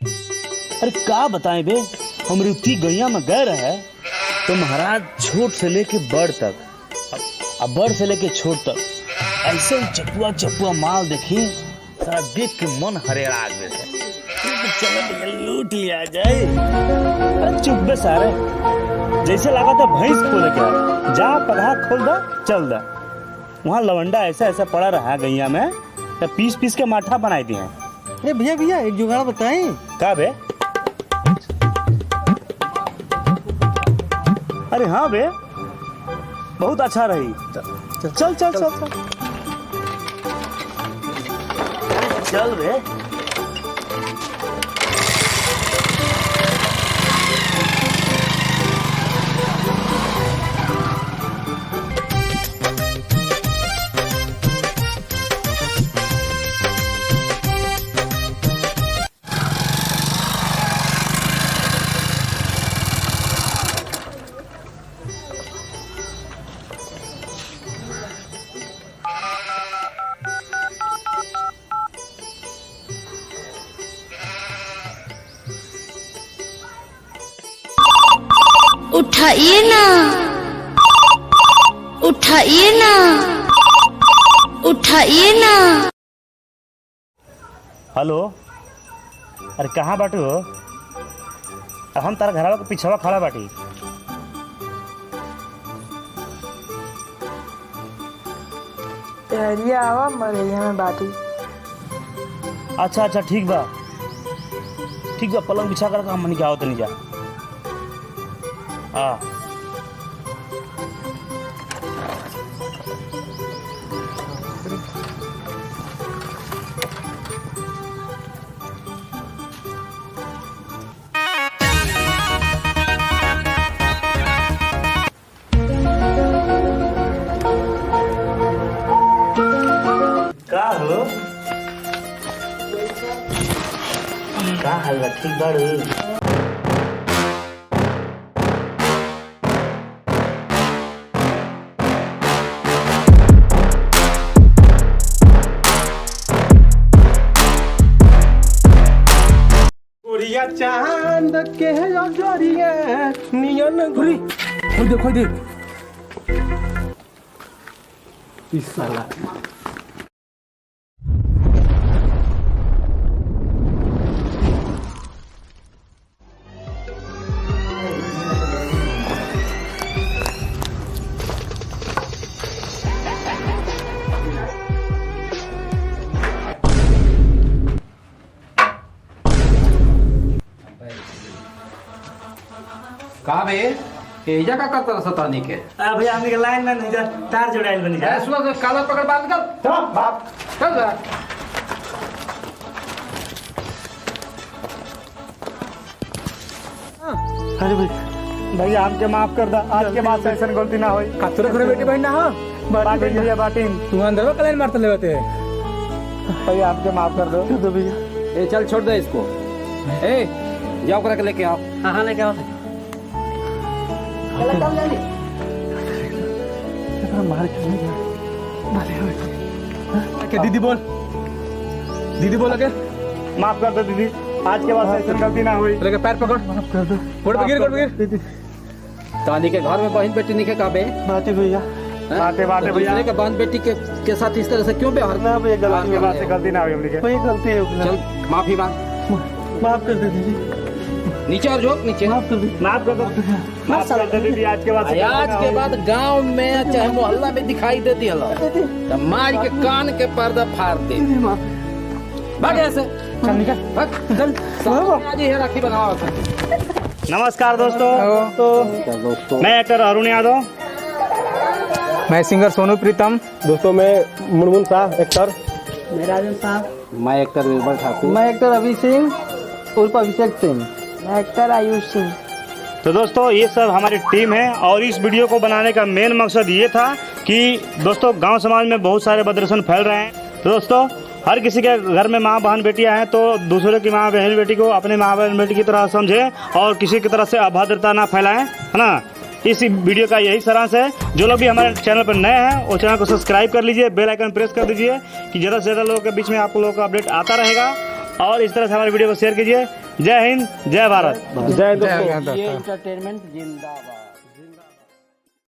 अरे का बताएं बे, हम रुचि गैया में गए रहे तो महाराज छोट से लेके बड़ तक, अब बड़ से लेके छोट तक ऐसे चपुआ चपुआ माल देखी, सारा देख के मन हरेरा गए थे। चलो लूट लिया जाए। अरे चुप बे सारे, जैसे लगा था भैंस खोले के जा पगहा खोल दा चल दा। वहाँ लवंडा ऐसा ऐसा पड़ा रहा गैया में, तो पीस पीस के माठा बनाई दिए। अरे भैया भैया एक जुगाड़ बताएं। का बे? अरे हाँ बे, बहुत अच्छा रही। चल चल चल चल चल बे। उठाइए ना, उठाइए ना, उठाइए ना। हेलो, अरे कहाँ बाटू हो? हम तारा घरवा के पिछवा खड़ा बाटी। तहरिया आवा मरैया में बाटी। अच्छा अच्छा ठीक बा पलंग बिछा कर हम मन के आओ तनी जा। हाँ का हो? का हाल बा? ठीक बाड़ू? चांद के जोड़िए नियन घुरी खोल दे इस साला। का बे एजा का करता सतानी के? भैया हमने के लाइन में नहीं जा, तार जोड़ाइल बनी जा। सुबह से काला पकड़ बात कर। चल बाप चल जा। अरे भैया हमके माफ कर दा, आज के बाद से ऐसा गलती ना होई। कतरे घरे बेटी बहन ना हो बाटी भैया बाटी तू अंदर का लाइन मारते लेते। भैया हमके माफ कर दो भैया। ए चल छोड़ दे इसको। ए जाओ करा के लेके आओ। हाँ लेके आओ। मार के दीदी बोल के माफ कर दो दीदी, आज के बाद से ऐसा गलती ना हुई। लेके पैर पकड़। माफ कर दो। गोड़ पे गिर तानी के घर में बहन बेटी नहीं का बे? बाटी भैया बाटे बाटे भैया दूसरे के बहन बेटी के साथ इस तरह से क्यों व्यवहार? ना भैया गलती के बाद से गलती ना हुई हमने के। भैया गलती है। चल माफी मांग। माफ कर दो दीदी। नीचे और झोंक नीचे। माफ कर दो माफ कर दो दीदी। आज के बाद गांव में चाहे मोहल्ला में दिखाई देती है तो मार के कान के पर्दा फाड़ दे। भाग ऐसे चल निकल आज ही राखी बनाओ। नमस्कार दोस्तों, मैं एक्टर अरुण यादव। मैं सिंगर सोनू प्रीतम। दोस्तों मैं मुनमुन शाह एक्टर। मैं राजन साहब। मैं एक्टर निर्मल ठाकुर। मैं एक्टर अभी सिंह उर्फ अभिषेक सिंह। मैं एक्टर आयुष सिंह। तो दोस्तों ये सब हमारी टीम है और इस वीडियो को बनाने का मेन मकसद ये था कि दोस्तों गांव समाज में बहुत सारे बदरसन फैल रहे हैं। तो दोस्तों हर किसी के घर में माँ बहन बेटियां हैं, तो दूसरे की माँ बहन बेटी को अपने माँ बहन बेटी की तरह समझे और किसी की तरह से अभद्रता ना फैलाएं, है ना। इस वीडियो का यही सारांश है। जो लोग भी हमारे चैनल पर नए हैं वो चैनल को सब्सक्राइब कर लीजिए, बेल आइकन प्रेस कर दीजिए कि ज़्यादा से ज़्यादा लोगों के बीच में आप लोगों का अपडेट आता रहेगा। और इस तरह से हमारे वीडियो को शेयर कीजिए। जय हिंद, जय भारत। जय दोस्तों। जय- ये एंटरटेनमेंट जिंदाबाद।